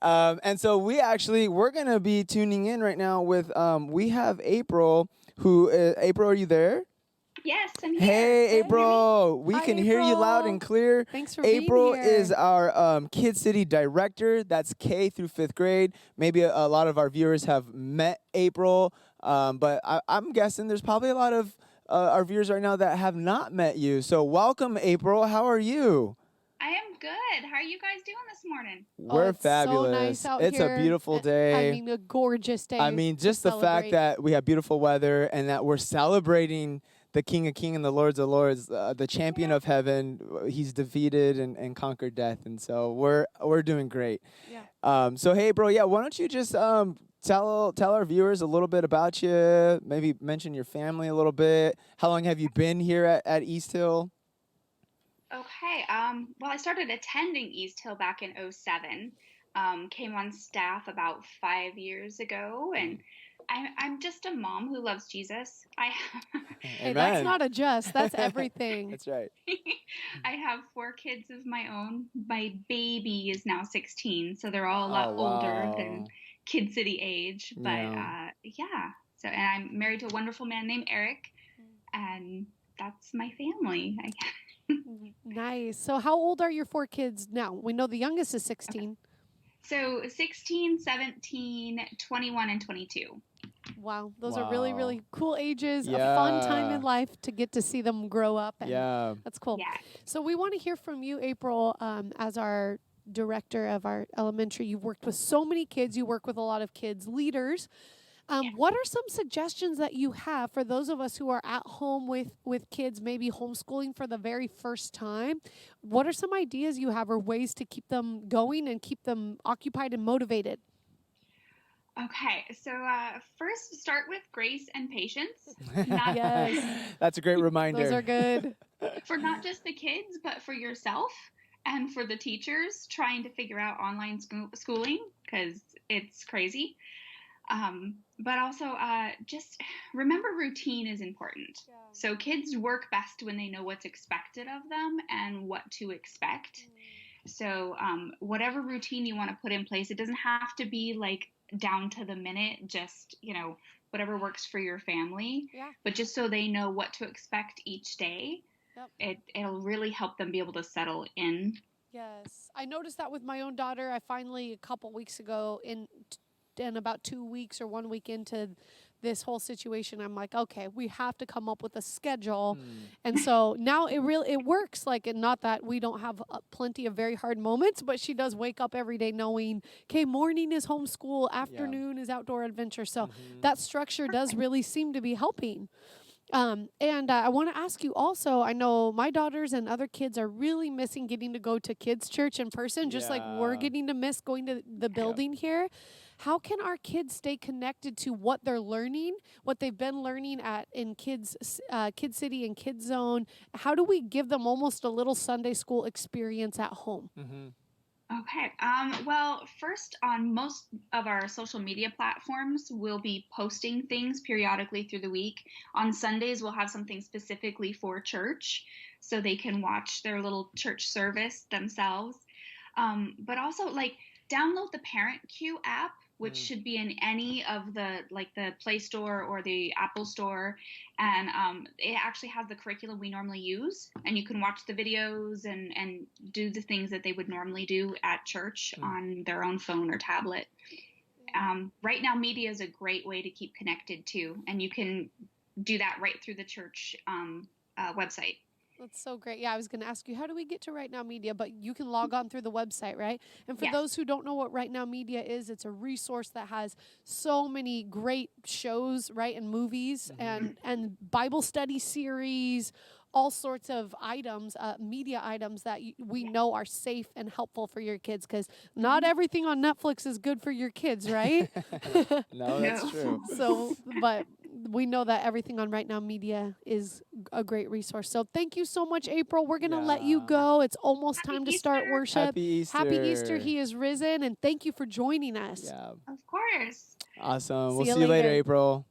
And so we're going to be tuning in right now with, we have April, April, are you there? Yes, I'm here. Hey, Can you hear me? April. We Hi, can hear you loud April. and clear. Thanks for being April here. is our Kid City director. That's K through fifth grade. Maybe a lot of our viewers have met April, but I'm guessing there's probably a lot of our viewers right now that have not met you. So welcome, April. How are you? I am good. How are you guys doing this morning? We're it's fabulous. so nice out It's here. a beautiful day. I mean, a gorgeous day. I mean, just the fact that we have beautiful weather and that we're celebrating the King of Kings and the Lords of Lords, the champion of heaven. He's defeated and conquered death, and so we're doing great. Yeah. So hey, bro, yeah, why don't you just tell our viewers a little bit about you? Maybe mention your family a little bit. How long have you been here at East Hill? Okay. Well, I started attending East Hill back in '07. Came on staff about 5 years ago, and I'm just a mom who loves Jesus. Hey, that's not a just. That's everything. That's right. I have 4 kids of my own. My baby is now 16, so they're all a lot older than Kid City age. But yeah. So, and I'm married to a wonderful man named Eric, and that's my family. Nice. So how old are your 4 kids now? We know the youngest is 16. Okay. So 16, 17, 21, and 22. Wow. Those are really, really cool ages. Yeah. A fun time in life to get to see them grow up. And yeah. That's cool. Yeah. So we want to hear from you, April, as our director of our elementary. You've worked with so many kids. You work with a lot of kids leaders. What are some suggestions that you have for those of us who are at home with kids, maybe homeschooling for the very first time? What are some ideas you have or ways to keep them going and keep them occupied and motivated? Okay, so first start with grace and patience. Yes. That's a great reminder. Those are good. For not just the kids, but for yourself and for the teachers trying to figure out online schooling, because it's crazy. But also just remember routine is important. Yeah. So kids work best when they know what's expected of them and what to expect. So whatever routine you want to put in place, it doesn't have to be like down to the minute, just, whatever works for your family. Yeah. But just so they know what to expect each day, it'll really help them be able to settle in. Yes. I noticed that with my own daughter. I finally, a couple weeks ago, in about 2 weeks or 1 week into this whole situation, I'm like, okay, we have to come up with a schedule. And so now it works. Like, and not that we don't have plenty of very hard moments, but she does wake up every day knowing, okay, morning is homeschool, afternoon is outdoor adventure. So that structure does really seem to be helping. And I want to ask you also, I know my daughters and other kids are really missing getting to go to kids' church in person, just like we're getting to miss going to the building here. How can our kids stay connected to what they're learning, what they've been learning in Kid City and Kid Zone? How do we give them almost a little Sunday school experience at home? Okay. Well, first, on most of our social media platforms, we'll be posting things periodically through the week. On Sundays, we'll have something specifically for church, so they can watch their little church service themselves. But also, download the Parent Cue app, which should be in any of the Play Store or the Apple Store. And it actually has the curriculum we normally use. And you can watch the videos and do the things that they would normally do at church on their own phone or tablet. Right Now Media is a great way to keep connected too. And you can do that right through the church website. That's so great. Yeah, I was going to ask you, how do we get to Right Now Media? But you can log on through the website, right? And for those who don't know what Right Now Media is, it's a resource that has so many great shows, right, and movies and Bible study series, all sorts of items, media items that we know are safe and helpful for your kids, because not everything on Netflix is good for your kids, right? No, that's true. So, but we know that everything on Right Now Media is a great resource. So thank you so much, April. We're going to let you go. It's almost time to start worship. Happy Easter. Happy Easter. He is risen. And thank you for joining us. Yeah. Of course. Awesome. We'll see you later, April.